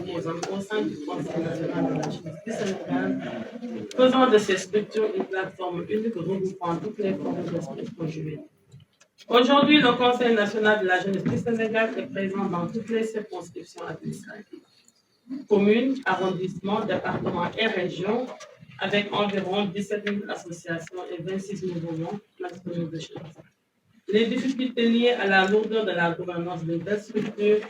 composantes au sein du Conseil national de la jeunesse du Sénégal, faisant de ces structures une plateforme unique regroupant toutes les formes d'expression juvénile. Aujourd'hui, le Conseil national de la jeunesse du Sénégal est présent dans toutes les circonscriptions administratives, communes, arrondissements, départements et régions, avec environ 17 000 associations et 26 mouvements nationaux de jeunesse. Les difficultés liées à la lourdeur de la gouvernance de telles structures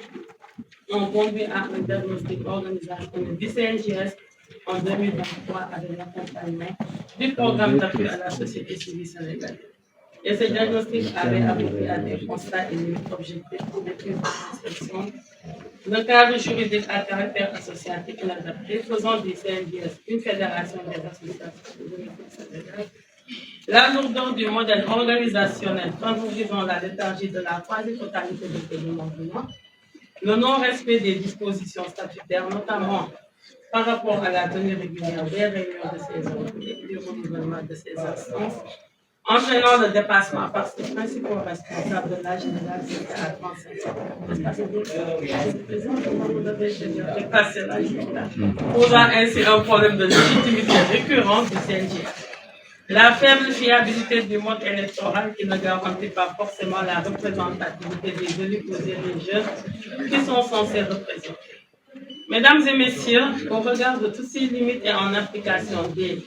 ont conduit à un diagnostic organisationnel du CNJS en 2023 avec l'accompagnement du programme d'appui à la société civile sénégalaise. Et ce diagnostic avait abouti à des constats et limites objectifs pour des prises de construction. Le cadre juridique à caractère associatif inadapté, faisant du CNJS une fédération des associations de Sénégal. La lourdeur du modèle organisationnel favorisant la léthargie de la quasi-totalité des démembrements, le non-respect des dispositions statutaires, notamment par rapport à la tenue régulière des réunions de ces ordres et du renouvellement de ces instances, entraînant le dépassement par ses principaux responsables de la générale, c'était à 35 ans. Dépassé l'âge légal, posant ainsi un problème de légitimité récurrent du CNJS. La faible fiabilité du mode électoral qui ne garantit pas forcément la représentativité des élus posés des jeunes qui sont censés représenter. Mesdames et messieurs, au regard de toutes ces limites et en application des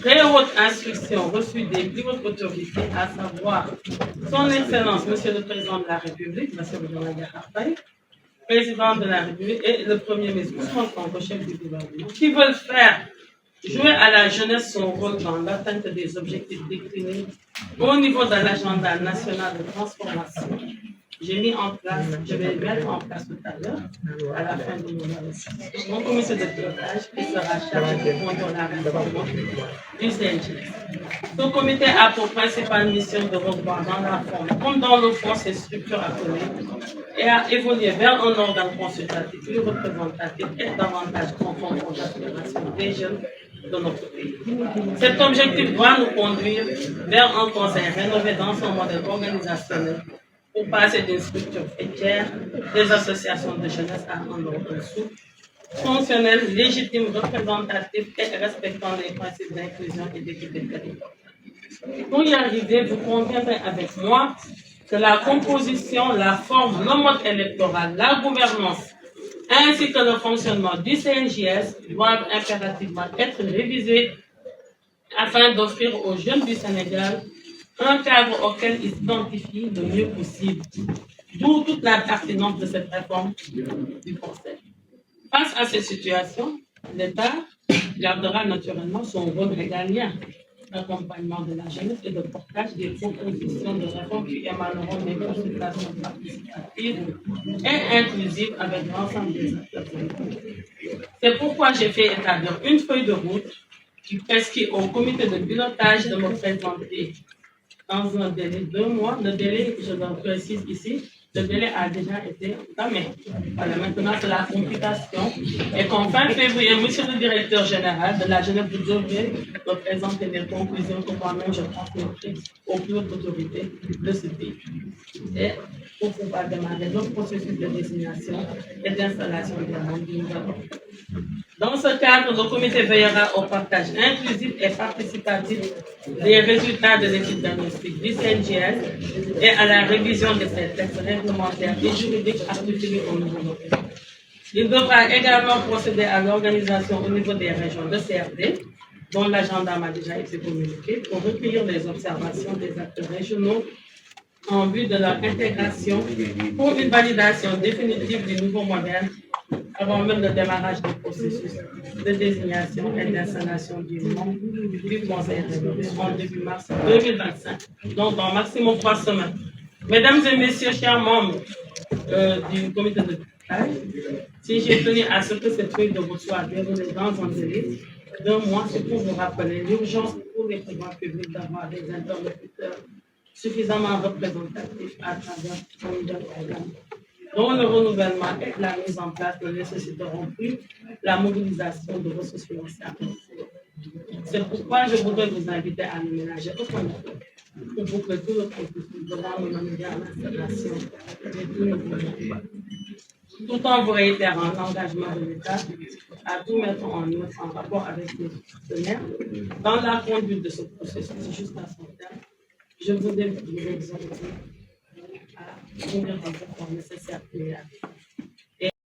très hautes instructions reçues des plus hautes autorités, à savoir son Excellence, Monsieur le Président de la République, Monsieur Harpay, Président de la République, et le Premier ministre, Ousmane Sonko, chef du gouvernement, qui veulent faire jouer à la jeunesse son rôle dans l'atteinte des objectifs déclinés au niveau de l'agenda national de transformation. J'ai mis en place, je vais mettre en place tout à l'heure, à la fin de mon comité de pilotage qui sera chargé de conduire la réforme du CNJS. Ce comité a pour principale mission de revoir dans la forme comme dans le fond ces structures appelées et à évoluer vers un organe consultatif plus représentatif et davantage conforme aux aspirations des jeunes de notre pays. Cet objectif doit nous conduire vers un conseil rénové dans son modèle organisationnel pour passer d'une structure fêtière des associations de jeunesse à un ordre souple, fonctionnel, légitime, représentatif et respectant les principes d'inclusion et d'équité territoriale. Pour y arriver, vous conviendrez avec moi que la composition, la forme, le mode électoral, la gouvernance, ainsi que le fonctionnement du CNJS doivent impérativement être révisés afin d'offrir aux jeunes du Sénégal un cadre auquel ils s'identifient le mieux possible. D'où toute la pertinence de cette réforme du Conseil. Face à ces situations, l'État gardera naturellement son rôle régalien d'accompagnement de la jeunesse et de portage des propositions de réforme qui émaneront des consultations participatives et inclusives avec l'ensemble des acteurs politiques. C'est pourquoi j'ai fait établir une feuille de route qui prescrit au comité de pilotage de me présenter dans un délai de 2 mois. Le délai, je le précise ici, le délai a déjà été entamé. Voilà, maintenant, c'est la complication. Et qu'en fin février, monsieur le directeur général de la jeunesse, vous devrez me présenter les conclusions que moi-même je transmettrai aux plus hautes autorités de ce pays. Et pour pouvoir démarrer le processus de désignation et d'installation des membres du gouvernement. Dans ce cadre, le comité veillera au partage inclusif et participatif des résultats de l'étude diagnostique du CNJS et à la révision de ces textes réglementaires et juridiques articulés au niveau local. Il devra également procéder à l'organisation au niveau des régions de CRD, dont l'agenda m'a déjà été communiqué, pour recueillir les observations des acteurs régionaux en vue de leur intégration pour une validation définitive du nouveau modèle avant même le démarrage du processus de désignation et d'installation du membre du Conseil rénové en début mars 2025, donc dans maximum 3 semaines. Mesdames et messieurs, chers membres du comité de pilotage, si j'ai tenu à ce que cette feuille de route soit déroulée dans un délai d'1 mois, c'est pour vous rappeler l'urgence pour les pouvoirs publics d'avoir des interlocuteurs suffisamment représentatifs à travers un nouvel organe, dont le renouvellement et la mise en place ne nécessiteront plus la mobilisation de ressources financières. C'est pourquoi je voudrais vous inviter à ne ménager aucun effort pour boucler tout le processus devant nous mener à l'installation de tous nos gouvernements. tout en vous réitérant l'engagement de l'État à tout mettre en œuvre en rapport avec les partenaires dans la conduite de ce processus jusqu'à son terme. Je voudrais vous exhorter à tenir les efforts nécessaires